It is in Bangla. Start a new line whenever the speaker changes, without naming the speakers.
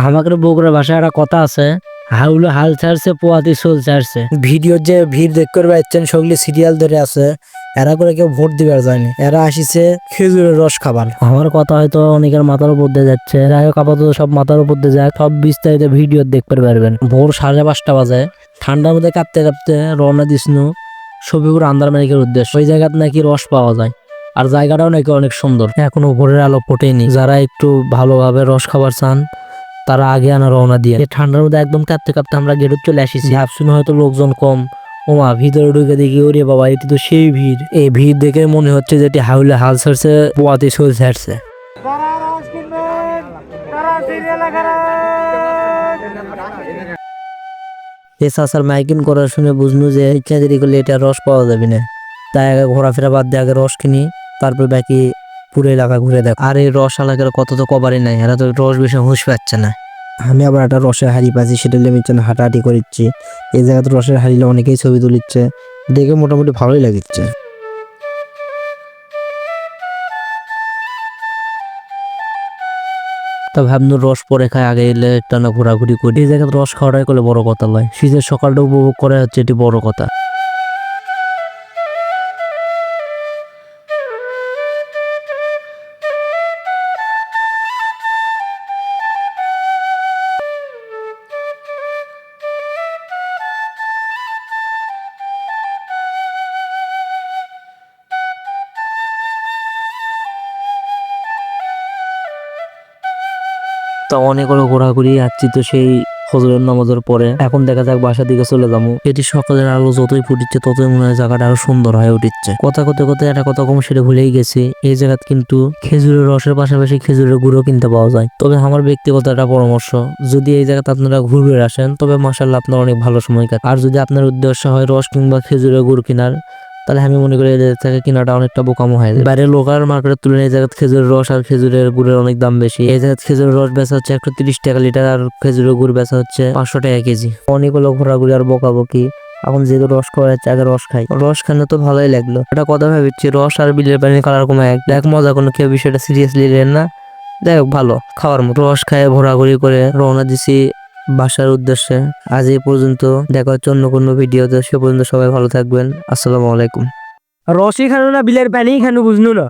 আমাদের বগুড়া ভাষায় একটা কথা আছে, হাউলে হাল ছাড়ছে পোয়াতি সোল ছাড়ছে। ভিডিওর যে ভিড় দেখ করে পাচ্ছেন সগলি সিরিয়াল ধরে আছে, এরা করে কেউ ভোট দিবার যায়নি, এরা আসিছে খেজুরের রস খাবার। আমার কথা হয়তো অনেকের মাথার উপর দিয়ে যাচ্ছে, যাই হোক আপাতত সব মাথার উপর দিয়ে যায়, সব বিস্তারিত ভিডিও দেখতে পারবেন। ভোর 5:30 বাজে, ঠান্ডার মধ্যে কাঁপতে কাঁপতে রওনা দিসনু সবিপুর আন্দারমানিকের উদ্দেশ্যে। ওই জায়গাতে নাকি রস পাওয়া যায়, আর জায়গাটাও নাকি অনেক সুন্দর। এখনো ভোরের আলো ফোটেনি, যারা একটু ভালোভাবে রস খাবার চান তারা আগে আনা রওনা দিয়ে। ঠান্ডার মধ্যে একদম কাঁপতে কাঁপতে আমরা গেটে চলে আসিছি। ভাবছিলাম হয়তো লোকজন কম, ওমা ভিতরে ঢুকে দেখি ওরে বাবা এটি তো সেই ভিড়। এই ভিড় দেখে মনে হচ্ছে যে এটি হাউলে হাল ছাড়ছে, পোয়াতে সোল ছাড়ছে। চাষার মাইকিং করার শুনে বুঝনু যে ইচ্ছা দেরি করলে এটা রস পাওয়া যাবে না, তাই আগে ঘোরাফেরা বাদ দিয়ে আগে রস কিনি, তারপর বাকি পুরো এলাকা ঘুরে দেখ। আর এই রস এলাকার কত তো কবারই নাই, এরা তো রস বেশি হুঁশ পাচ্ছে না। আমি আবার একটা রসের হাড়ি পাচ্ছি, সেটা নিয়ে আমি হাঁটাহাঁটি করিচ্ছি। এই জায়গাতে রসের হাড়িলে অনেকেই ছবি তুলিচ্ছে, দেখে মোটামুটি ভালোই লাগিচ্ছে। তা ভাবনু রস পরে খায়, আগে এলে টানা ঘোরাঘুরি করি। এই জায়গাতে রস খাওয়াটাই করলে বড় কথা নয়, শীতের সকালটা উপভোগ করা হচ্ছে এটি বড় কথা। তা অনেক হলো ঘোরাঘুরি, আসছি তো সেই ফজরের নামাজের পরে। এখন দেখা যাক বাসার দিকে চলে যাবো। এটি সকালের আলো যতই ফুটিচ্ছে ততই মনে হয় জায়গাটা আরো সুন্দর হয়ে উঠছে। কথা কথা কথা একটা কথা কম সেটা ভুলেই গেছি, এই জায়গাত কিন্তু খেজুরের রসের পাশাপাশি খেজুরের গুঁড়ো কিনতে পাওয়া যায়। তবে আমার ব্যক্তিগত একটা পরামর্শ, যদি এই জায়গাতে আপনারা ঘুরবে আসেন তবে মাশাআল্লাহ আপনার অনেক ভালো সময় কাটে। আর যদি আপনার উদ্দেশ্য হয় রস কিংবা খেজুরের গুড় কেনার, তাহলে আমি মনে করি এই থেকে কেনাটা অনেকটা বোকামো হয়। বাইরের লোকাল মার্কেটের তুলনায় এই জায়গায় খেজুরের রস আর খেজুরের গুড়ের অনেক দাম বেশি। এই জায়গায় খেজুরের রস বেচা হচ্ছে 130 টাকা লিটার, আর খেজুরের গুড় বেচা হচ্ছে 500 টাকা কেজি। অনেক হলো ঘোরাঘুরি আর বকাবকি। এখন যেহেতু রস খাওয়া যাচ্ছে, আগে রস খাই। রস খানে তো ভালোই লাগলো। একটা কথা ভাবছি, রস আর বিলের পানির কালার কমে এক দেখ, মজা কোনো কেউ বিষয়টা সিরিয়াসলি নেন না। যাই হোক ভালো খাওয়ার মতো। রস খায় ঘোরাঘুরি করে রওনা দিছি বাসার উদ্দেশ্যে। আজ এই পর্যন্ত, দেখা হচ্ছে অন্য কোনো ভিডিওতে। সে পর্যন্ত সবাই ভালো থাকবেন। আসসালামু আলাইকুম।
রসই খানো না বিলের পানি খানো বুঝলো না।